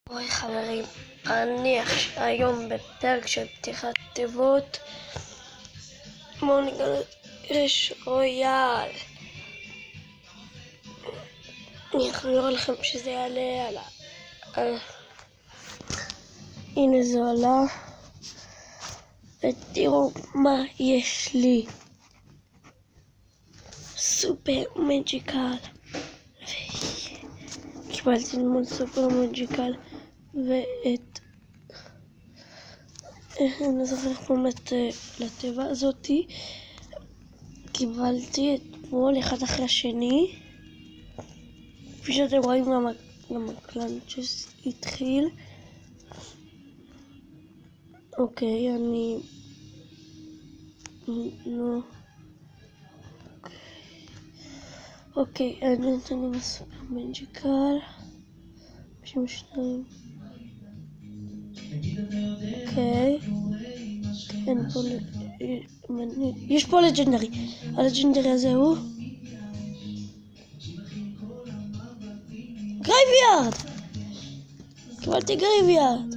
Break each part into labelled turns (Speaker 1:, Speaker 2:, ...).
Speaker 1: היי חברים, אני היום בפרק של פתיחת תיבות. בואו ניגש רויאל. אני אחזור לכם שזה יעלה הנה זה עלה, ותראו מה יש לי. סופר מג'יקל, קיבלתי ללמוד סופר מג'יקל ואת אני זוכר איך קוראים לתיבה הזאתי. קיבלתי אתמול אחד אחרי השני, כפי שאתם רואים גם הקלאנצ'ס התחיל. אוקיי, אני אוקיי, אני נתנו בסופר מג'יקל 52. אוקיי, אין פה יש פה לג'נדרי. הלג'נדרי הזה הוא גרייביארד. קיבלתי גרייביארד,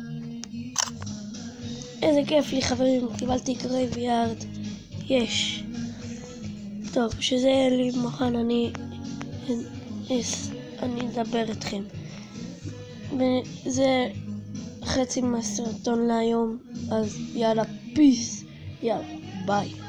Speaker 1: איזה כיף לי חברים, קיבלתי גרייביארד. יש טוב, שזה יהיה לי מחר, אני אדבר איתכם. זה חצי מהסרטון להיום, אז יאללה פיס, יאללה ביי.